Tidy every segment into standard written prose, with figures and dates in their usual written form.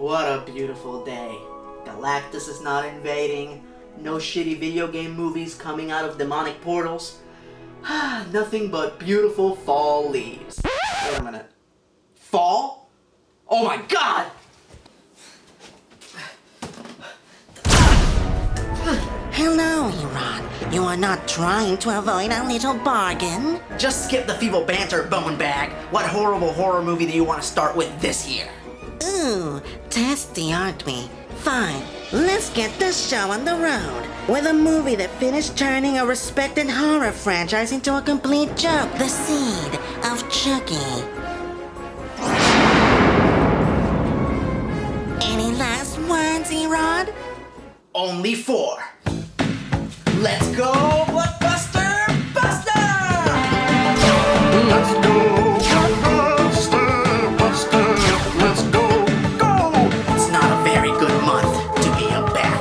What a beautiful day. Galactus is not invading. No shitty video game movies coming out of demonic portals. Nothing but beautiful fall leaves. Wait a minute. Fall? Oh my god! Hello, ERod. You are not trying to avoid a little bargain? Just skip the feeble banter, bone bag. What horrible horror movie do you want to start with this year? Ooh, testy, aren't we? Fine, let's get this show on the road with a movie that finished turning a respected horror franchise into a complete joke. The Seed of Chucky. Any last words, ERod? Only 4. Let's go, Blockbuster Buster! Let's go, Blockbuster Buster. Let's go, go! It's not a very good month to be a bad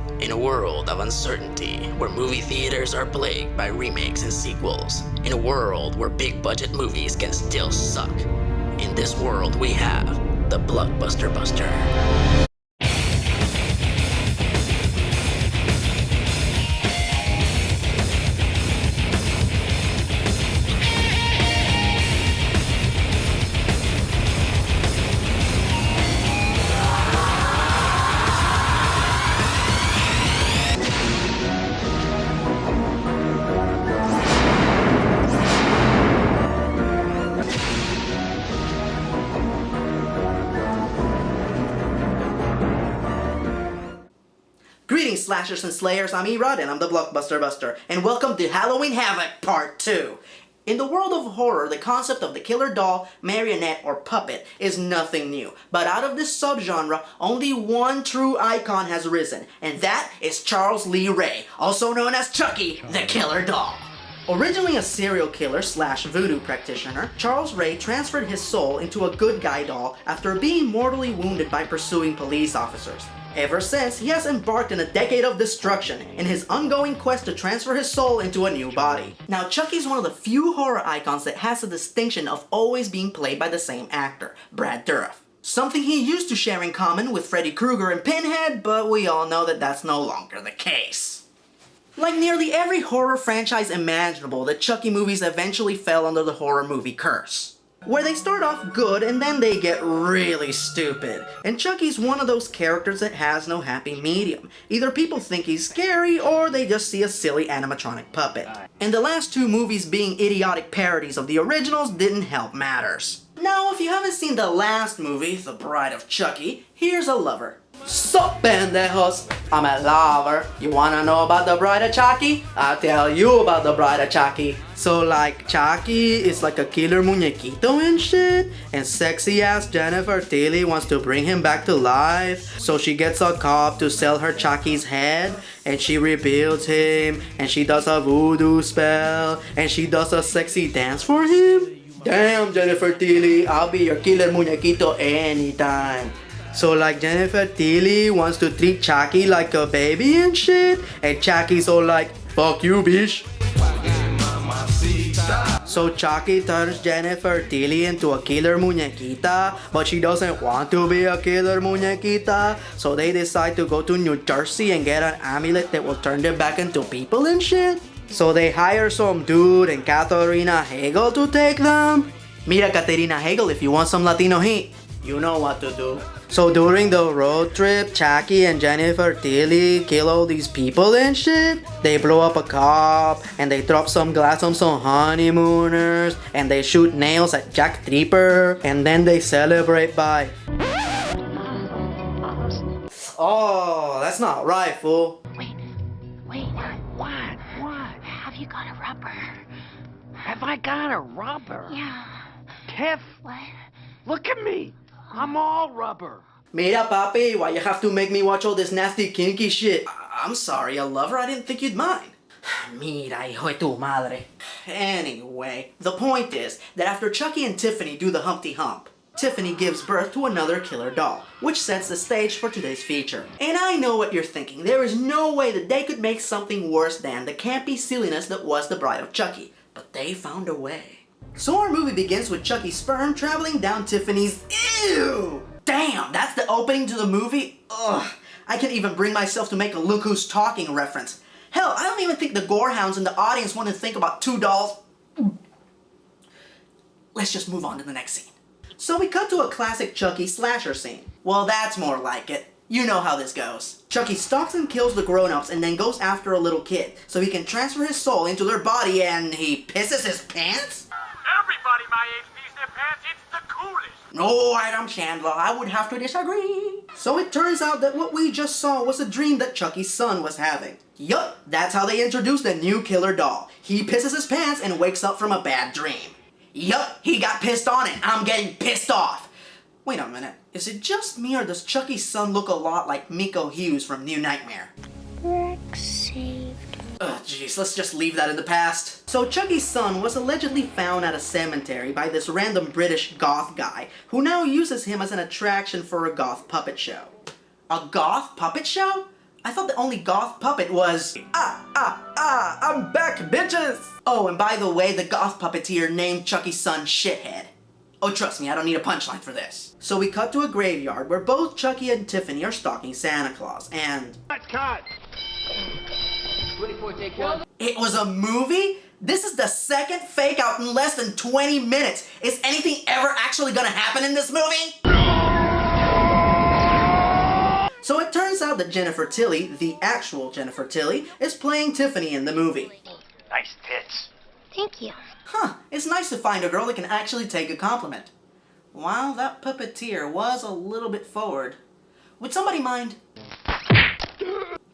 movie. In a world of uncertainty, where movie theaters are plagued by remakes and sequels, in a world where big budget movies can still suck, in this world we have the Blockbuster Buster. Greetings, slashers and slayers, I'm ERod and I'm the Blockbuster Buster, and welcome to Halloween Havoc Part 2. In the world of horror, the concept of the killer doll, marionette, or puppet is nothing new. But out of this subgenre, only one true icon has risen, and that is Charles Lee Ray, also known as Chucky, the Killer Doll. Originally a serial killer slash voodoo practitioner, Charles Ray transferred his soul into a good guy doll after being mortally wounded by pursuing police officers. Ever since, he has embarked on a decade of destruction in his ongoing quest to transfer his soul into a new body. Now, Chucky's one of the few horror icons that has the distinction of always being played by the same actor, Brad Dourif. Something he used to share in common with Freddy Krueger and Pinhead, but we all know that that's no longer the case. Like nearly every horror franchise imaginable, the Chucky movies eventually fell under the horror movie curse, where they start off good and then they get really stupid. And Chucky's one of those characters that has no happy medium. Either people think he's scary or they just see a silly animatronic puppet. And the last 2 movies being idiotic parodies of the originals didn't help matters. Now, if you haven't seen the last movie, The Bride of Chucky, here's a lover. Sup, pendejos? I'm a lover. You wanna know about the Bride of Chucky? I'll tell you about the Bride of Chucky. So like, Chucky is like a killer muñequito and shit, and sexy ass Jennifer Tilly wants to bring him back to life, so she gets a cop to sell her Chucky's head, and she rebuilds him, and she does a voodoo spell, and she does a sexy dance for him. Damn, Jennifer Tilly, I'll be your killer muñequito anytime. So like, Jennifer Tilly wants to treat Chucky like a baby and shit, and Chucky's all like, fuck you, bitch. So Chucky turns Jennifer Tilly into a killer muñequita, but she doesn't want to be a killer muñequita, so they decide to go to New Jersey and get an amulet that will turn them back into people and shit. So they hire some dude and Katharina Hagel to take them. Mira, Katerina Hagel, if you want some Latino heat, you know what to do. So during the road trip, Chucky and Jennifer Tilly kill all these people and shit. They blow up a cop, and they drop some glass on some honeymooners, and they shoot nails at Jack Tripper, and then they celebrate by... Oh, that's not right, fool. Wait, what? Have you got a rubber? Have I got a rubber? Yeah. Tiff, What? look at me. I'm all rubber. Mira, papi, why you have to make me watch all this nasty kinky shit? I'm sorry, a lover? I didn't think you'd mind. Mira, hijo de tu madre. Anyway, the point is that after Chucky and Tiffany do the Humpty Hump, Tiffany gives birth to another killer doll, which sets the stage for today's feature. And I know what you're thinking. There is no way that they could make something worse than the campy silliness that was The Bride of Chucky. But they found a way. So our movie begins with Chucky's sperm traveling down Tiffany's. Ew! Damn, that's the opening to the movie? Ugh. I can't even bring myself to make a Look Who's Talking reference. Hell, I don't even think the gorehounds in the audience want to think about two dolls. Let's just move on to the next scene. So we cut to a classic Chucky slasher scene. Well, that's more like it. You know how this goes. Chucky stalks and kills the grown-ups and then goes after a little kid so he can transfer his soul into their body and he pisses his pants? Everybody my age pees their pants. It's the coolest. No, Adam Chandler, I would have to disagree. So it turns out that what we just saw was a dream that Chucky's son was having. Yup, that's how they introduced the new killer doll. He pisses his pants and wakes up from a bad dream. Yup, he got pissed on and I'm getting pissed off. Wait a minute, is it just me or does Chucky's son look a lot like Miko Hughes from New Nightmare? Rex saved. Ugh, jeez, let's just leave that in the past. So Chucky's son was allegedly found at a cemetery by this random British goth guy who now uses him as an attraction for a goth puppet show. A goth puppet show? I thought the only goth puppet was I'm back, bitches! Oh, and by the way, the goth puppeteer named Chucky's son Shithead. Oh, trust me, I don't need a punchline for this. So we cut to a graveyard where both Chucky and Tiffany are stalking Santa Claus, and... Cut! 24, take one. It was a movie? This is the second fake out in less than 20 minutes. Is anything ever actually gonna happen in this movie? So it turns out that Jennifer Tilly, the actual Jennifer Tilly, is playing Tiffany in the movie. Nice tits. Thank you. Huh, it's nice to find a girl that can actually take a compliment. Wow, that puppeteer was a little bit forward. Would somebody mind?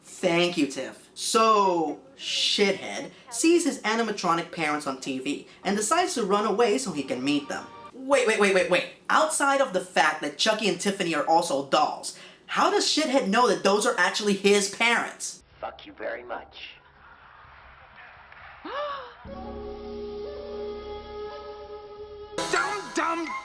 Thank you, Tiff. So, Shithead sees his animatronic parents on TV and decides to run away so he can meet them. Wait. Outside of the fact that Chucky and Tiffany are also dolls, how does Shithead know that those are actually his parents? Fuck you very much.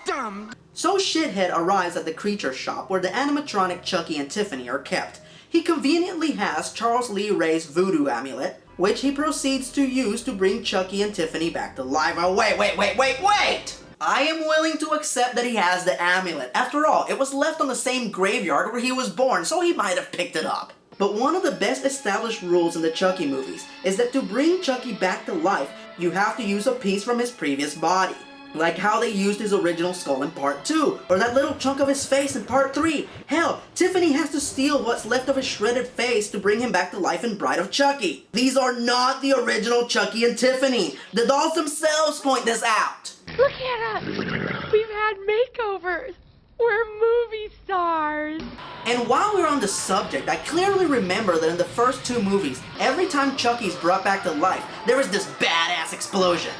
Dumb. So Shithead arrives at the creature shop where the animatronic Chucky and Tiffany are kept. He conveniently has Charles Lee Ray's voodoo amulet, which he proceeds to use to bring Chucky and Tiffany back to life. Oh, wait! I am willing to accept that he has the amulet. After all, it was left on the same graveyard where he was born, so he might have picked it up. But one of the best established rules in the Chucky movies is that to bring Chucky back to life, you have to use a piece from his previous body. Like how they used his original skull in part 2, or that little chunk of his face in part 3. Hell, Tiffany has to steal what's left of his shredded face to bring him back to life in Bride of Chucky. These are not the original Chucky and Tiffany. The dolls themselves point this out. Look at us! We've had makeovers! We're movie stars! And while we're on the subject, I clearly remember that in the first 2 movies, every time Chucky's brought back to life, there was this badass explosion.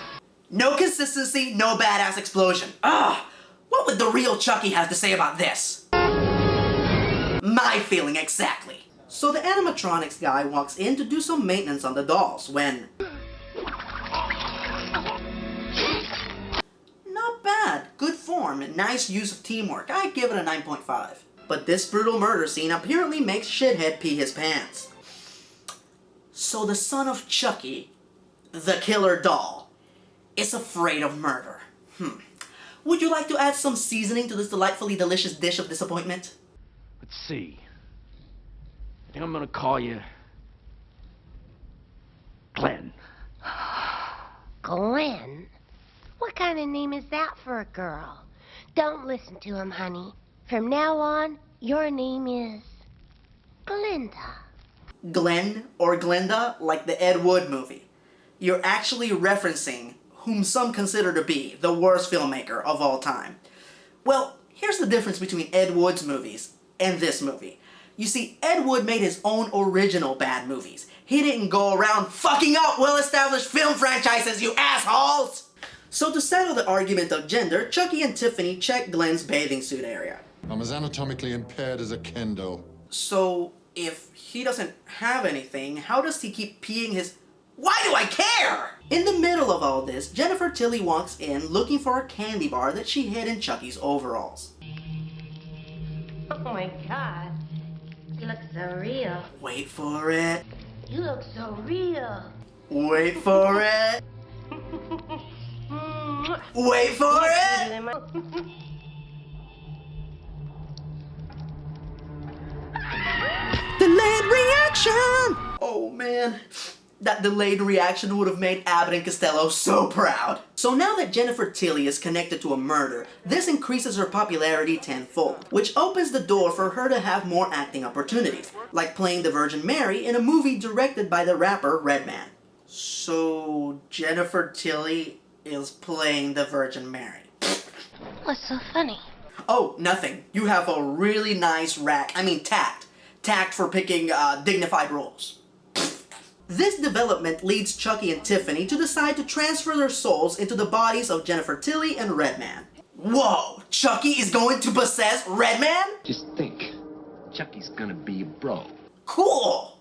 No consistency, no badass explosion. What would the real Chucky have to say about this? My feeling exactly. So the animatronics guy walks in to do some maintenance on the dolls when... Not bad, good form, and nice use of teamwork. I give it a 9.5. But this brutal murder scene apparently makes Shithead pee his pants. So the son of Chucky, the killer doll, is afraid of murder. Would you like to add some seasoning to this delightfully delicious dish of disappointment? Let's see. I think I'm gonna call you... Glenn. Glenn? What kind of name is that for a girl? Don't listen to him, honey. From now on, your name is... Glinda. Glenn or Glenda, like the Ed Wood movie. You're actually referencing whom some consider to be the worst filmmaker of all time. Well, here's the difference between Ed Wood's movies and this movie. You see, Ed Wood made his own original bad movies. He didn't go around fucking up well-established film franchises, you assholes! So to settle the argument of gender, Chucky and Tiffany check Glenn's bathing suit area. I'm as anatomically impaired as a kendo. So, if he doesn't have anything, how does he keep peeing his... Why do I care? In the middle of all this, Jennifer Tilly walks in looking for a candy bar that she hid in Chucky's overalls. Oh my God. You look so real. Wait for it. You look so real. Wait for it. Wait for it! Delayed reaction! Oh man, that delayed reaction would have made Abbott and Costello so proud. So now that Jennifer Tilly is connected to a murder, this increases her popularity tenfold, which opens the door for her to have more acting opportunities, like playing the Virgin Mary in a movie directed by the rapper Redman. So Jennifer Tilly is playing the Virgin Mary. What's so funny? Oh, nothing. You have a really nice tact. Tact for picking dignified roles. This development leads Chucky and Tiffany to decide to transfer their souls into the bodies of Jennifer Tilly and Redman. Whoa! Chucky is going to possess Redman? Just think. Chucky's gonna be a bro. Cool!